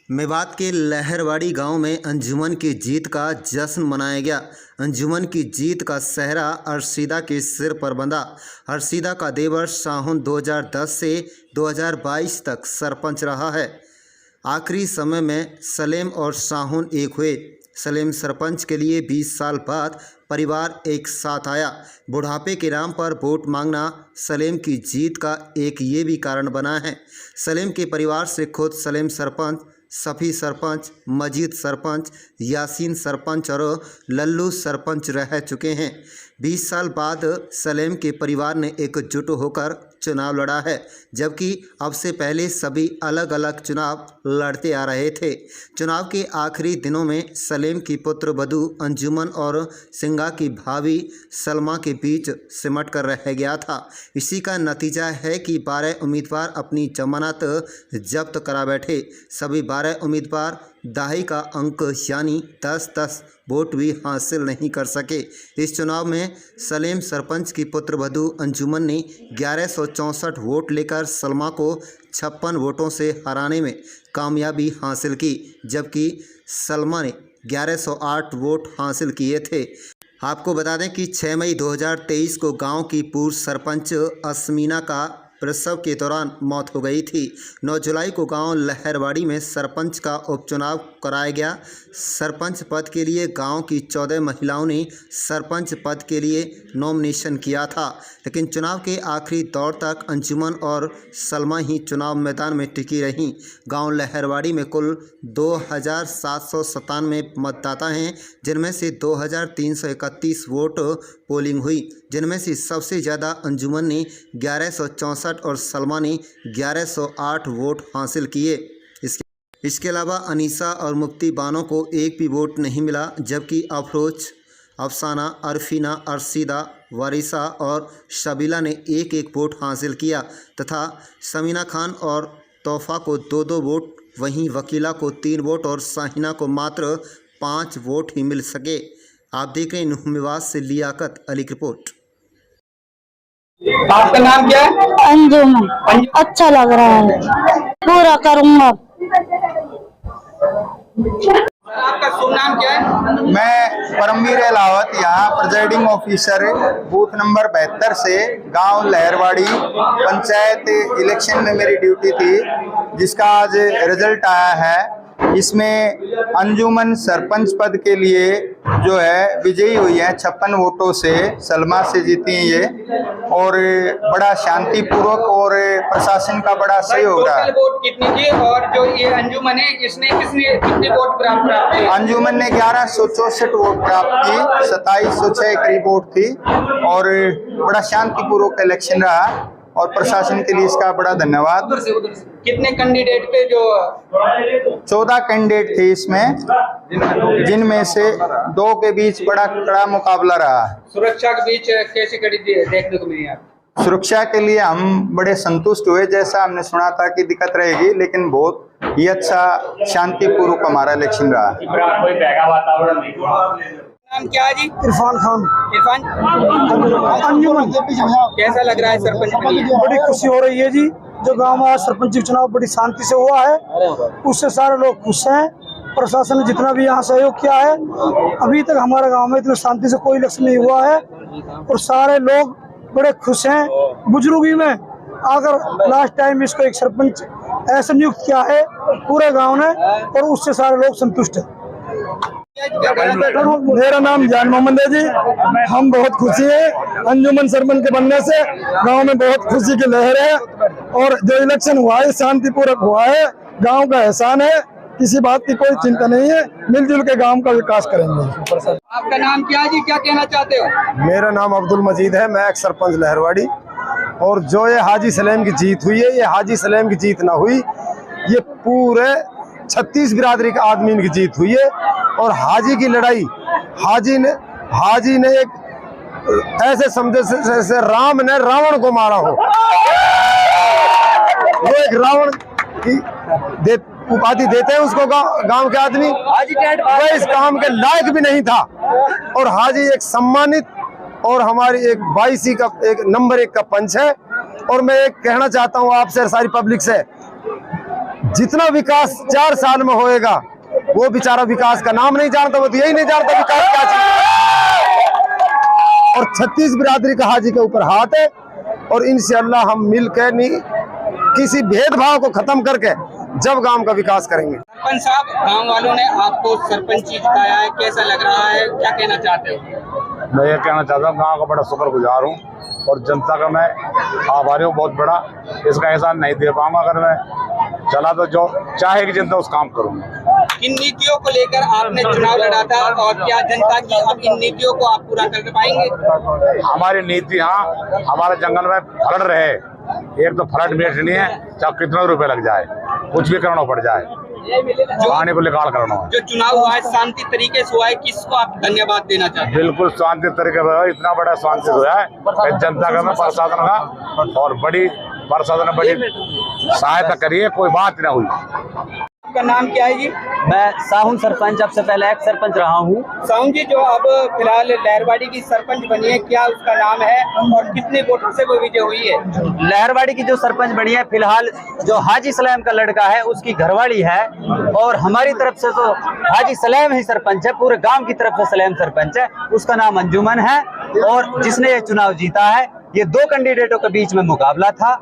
मेवात के लहरवाड़ी गांव में अंजुमन की जीत का जश्न मनाया गया। अंजुमन की जीत का सेहरा अरशीदा के सिर पर बंधा। अरशीदा का देवर साहुन 2010 से 2022 तक सरपंच रहा है। आखिरी समय में सलेम और साहुन एक हुए। सलेम सरपंच के लिए 20 साल बाद परिवार एक साथ आया। बुढ़ापे के नाम पर वोट मांगना सलेम की जीत का एक ये भी कारण बना है। सलेम के परिवार से खुद सलेम सरपंच, सफ़ी सरपंच, मजीद सरपंच, यासीन सरपंच और लल्लू सरपंच रह चुके हैं। 20 साल बाद सलेम के परिवार ने एकजुट होकर चुनाव लड़ा है, जबकि अब से पहले सभी अलग अलग चुनाव लड़ते आ रहे थे। चुनाव के आखिरी दिनों में सलेम की पुत्र वधू अंजुमन और सिंगा की भाभी सलमा के बीच सिमट कर रह गया था। इसी का नतीजा है कि 12 उम्मीदवार अपनी जमानत जब्त करा बैठे। सभी 12 उम्मीदवार दहाई का अंक यानी 10-10 वोट भी हासिल नहीं कर सके। इस चुनाव में सलेम सरपंच की पुत्र वधू अंजुमन ने 1164 वोट लेकर सलमा को 56 वोटों से हराने में कामयाबी हासिल की, जबकि सलमा ने 1108 वोट हासिल किए थे। आपको बता दें कि 6 मई 2023 को गांव की पूर्व सरपंच असमीना का प्रसव के दौरान मौत हो गई थी। 9 जुलाई को गांव लहरवाड़ी में सरपंच का उपचुनाव कराया गया। सरपंच पद के लिए गांव की 14 महिलाओं ने सरपंच पद के लिए नॉमिनेशन किया था, लेकिन चुनाव के आखिरी दौर तक अंजुमन और सलमा ही चुनाव मैदान में टिकी रहीं। गांव लहरवाड़ी में कुल 2797 मतदाता हैं, जिनमें से 2331 वोट पोलिंग हुई, जिनमें से सबसे ज़्यादा अंजुमन ने 1164 और सलमा ने 1108 वोट हासिल किए। इसके अलावा अनीसा और मुफ्ती बानो को एक भी वोट नहीं मिला, जबकि अफरोज, अफसाना, अरफीना, अरशीदा, वारिसा और शबीला ने एक एक वोट हासिल किया तथा समीना खान और तोहफा को 2-2 वोट, वहीं वकीला को 3 वोट और साहिना को मात्र 5 वोट ही मिल सके। आप देख रहे हैं मेवात से लियाकत अली की रिपोर्ट। आपका नाम क्या है? अंजुमन। अच्छा लग रहा है, पूरा करूँगा। आपका शुभ नाम क्या है? मैं परमवीर अलावत, यहाँ प्रिजाइडिंग ऑफिसर बूथ नंबर 72 से गांव लहरवाड़ी पंचायत इलेक्शन में मेरी ड्यूटी थी, जिसका आज रिजल्ट आया है। इसमें अंजुमन सरपंच पद के लिए जो है विजयी हुई है 56 वोटों से, सलमा से जीती हैं ये, और बड़ा शांतिपूर्वक और प्रशासन का बड़ा सहयोग रहा। वोट कितनी थी और जो ये अंजुमन है इसने कितने वोट प्राप्त किए? अंजुमन ने 1164 वोट प्राप्त की, 2706 करीब वोट थी और बड़ा शांतिपूर्वक इलेक्शन रहा और प्रशासन के लिए इसका बड़ा धन्यवाद। कितने कैंडिडेट थे? जो 14 कैंडिडेट थे इसमें, जिनमें से 2 के बीच बड़ा कड़ा मुकाबला रहा। सुरक्षा के बीच कैसी कड़ी देखने को मिली? सुरक्षा के लिए हम बड़े संतुष्ट हुए। जैसा हमने सुना था कि दिक्कत रहेगी, लेकिन बहुत ही अच्छा शांतिपूर्वक हमारा इलेक्शन रहा। कोई बहका वातावरण नहीं। नाम क्या है जी? इरफान खान। इरफान, अंजुमन। कैसा लग रहा है सरपंच बनी? बड़ी खुशी हो रही है जी, जो गांव में आज सरपंच चुनाव बड़ी शांति से हुआ है, उससे सारे लोग खुश हैं। प्रशासन ने जितना भी यहाँ सहयोग किया है, अभी तक हमारे गांव में इतनी शांति से कोई इलेक्शन नहीं हुआ है और सारे लोग बड़े खुश हैं। बुजुर्गी में अगर लास्ट टाइम इसको एक सरपंच ऐसे नियुक्त किया है पूरे गाँव ने, और उससे सारे लोग संतुष्ट हैं। मेरा नाम जान मोहम्मद है जी। हम बहुत खुशी है अंजुमन सरपंच के बनने से। गांव में बहुत खुशी की लहर है और जो इलेक्शन हुआ है शांतिपूर्वक हुआ है। गांव का एहसान है, किसी बात की कोई चिंता नहीं है। मिलजुल के गांव का विकास करेंगे। आपका नाम क्या है जी? क्या कहना चाहते हो? मेरा नाम अब्दुल मजीद है, मैं एक सरपंच लहरवाड़ी। और जो ये हाजी सलेम की जीत हुई है, ये हाजी सलेम की जीत ना हुई, ये पूरे 36 बिरादरी के आदमी की जीत हुई है। और हाजी की लड़ाई, हाजी ने एक ऐसे समझे जैसे राम ने रावण को मारा हो। वो एक रावण की उपाधि देते हैं उसको गांव के आदमी। वह इस काम के लायक भी नहीं था और हाजी एक सम्मानित और हमारी एक 22 का एक नंबर 1 का पंच है। और मैं एक कहना चाहता हूँ आपसे, सारी पब्लिक से, जितना विकास 4 साल में होएगा, वो बेचारा विकास का नाम नहीं जानता, वो तो यही नहीं जानता विकास क्या चीज है। और 36 बिरादरी का हाजी के ऊपर हाथ है, और इंशाअल्लाह हम मिलकर नहीं किसी भेदभाव को खत्म करके जब गांव का विकास करेंगे। सरपंच साहब, गांव वालों ने आपको सरपंची जिताया है, कैसा लग रहा है, क्या कहना चाहते हो? मैं ये कहना चाहता हूँ, गांव का बड़ा शुक्रगुजार हूँ और जनता का मैं आभारी हूँ बहुत बड़ा। इसका एहसान नहीं दे पाऊंगा, अगर मैं चला तो जो चाहेगी जनता उस काम करूँगा। किन नीतियों को लेकर आपने चुनाव लड़ा था और क्या जनता की अब इन नीतियों को आप पूरा कर पाएंगे? हमारी नीति, हाँ, हमारे जंगल में फ्लड रहे, एक तो फ्लड बैठनी है, चाहे कितने रुपए लग जाए, कुछ भी करना पड़ जाए, पानी को निकाल करना। जो चुनाव हुआ है शांति तरीके से हुआ है, किसको आप धन्यवाद देना चाहते हैं? बिल्कुल शांति तरीके से, इतना बड़ा शांति हुआ है जनता का, प्रशासन का, और बड़ी प्रशासन ने बड़ी सहायता करी है, कोई बात न हुई। आपका नाम क्या है जी? मैं साहुन सरपंच, अब से पहले एक्स सरपंच रहा हूँ। साहुन जी, जो अब फिलहाल लहरवाड़ी की सरपंच बनी है, क्या उसका नाम है और कितने वोटों से वो विजय हुई है? लहरवाड़ी की जो सरपंच बनी है फिलहाल, जो हाजी सलेम का लड़का है उसकी घरवाली है, और हमारी तरफ से तो हाजी सलेम ही सरपंच है, पूरे गांव की तरफ से सलेम सरपंच है, उसका नाम अंजुमन है, और जिसने ये चुनाव जीता है। ये 2 कैंडिडेटों के बीच में मुकाबला था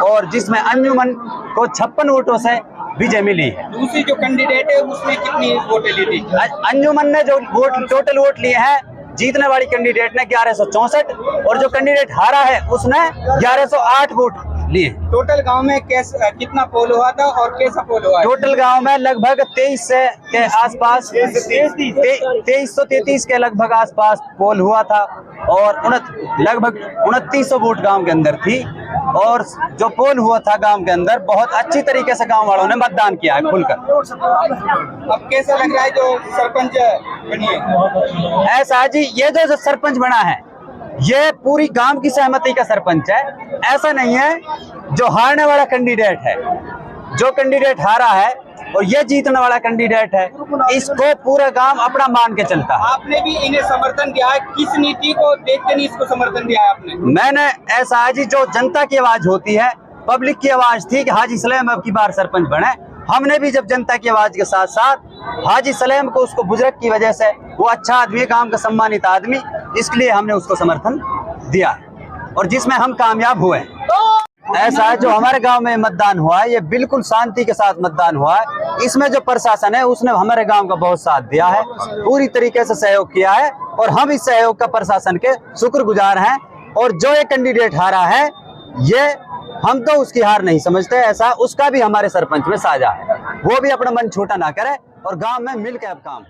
और जिसमें अंजुमन को 56 वोटों से विजय मिली है। दूसरी जो कैंडिडेट है उसने कितनी वोटें ली थी? अंजुमन ने जो टोटल वोट लिए हैं, जीतने वाली कैंडिडेट ने 1164, और जो कैंडिडेट हारा है उसने 1108 वोट लिए। टोटल गांव में कितना पोल हुआ था और कैसा पोल हुआ है? टोटल गांव में लगभग 23 के आसपास, 2333 के लगभग आसपास पोल हुआ था, और लगभग 2900 वोट गांव के अंदर थी, और जो पोल हुआ था गांव के अंदर बहुत अच्छी तरीके से गांव वालों ने मतदान किया है खुलकर। अब कैसा लग रहा है जो सरपंच बनी है? ऐसा जी, ये जो सरपंच बना है ये पूरी गांव की सहमति का सरपंच है। ऐसा नहीं है जो हारने वाला कैंडिडेट है, जो कैंडिडेट हारा है और ये जीतने वाला कैंडिडेट है, इसको पूरा गांव अपना मान के चलता है। आपने भी इन्हें समर्थन दिया है, किस नीति को देख के नहीं इसको समर्थन दिया है आपने? मैंने ऐसा है जी, जो जनता की आवाज होती है, पब्लिक की आवाज थी कि हाजी सलेम अब की बार सरपंच बने। हमने भी जब जनता की आवाज के साथ साथ हाजी सलेम को, उसको बुजुर्ग की वजह से, वो अच्छा आदमी है, गांव का सम्मानित आदमी, इसलिए हमने उसको समर्थन दिया, और जिसमें हम कामयाब हुए। ऐसा है जो हमारे गांव में मतदान हुआ है, ये बिल्कुल शांति के साथ मतदान हुआ है। इसमें जो प्रशासन है उसने हमारे गांव का बहुत साथ दिया है, पूरी तरीके से सहयोग किया है, और हम इस सहयोग का प्रशासन के शुक्रगुजार हैं। और जो ये कैंडिडेट हारा है, ये हम तो उसकी हार नहीं समझते, ऐसा उसका भी हमारे सरपंच में साझा है, वो भी अपना मन छोटा ना करे और गांव में मिल के अब काम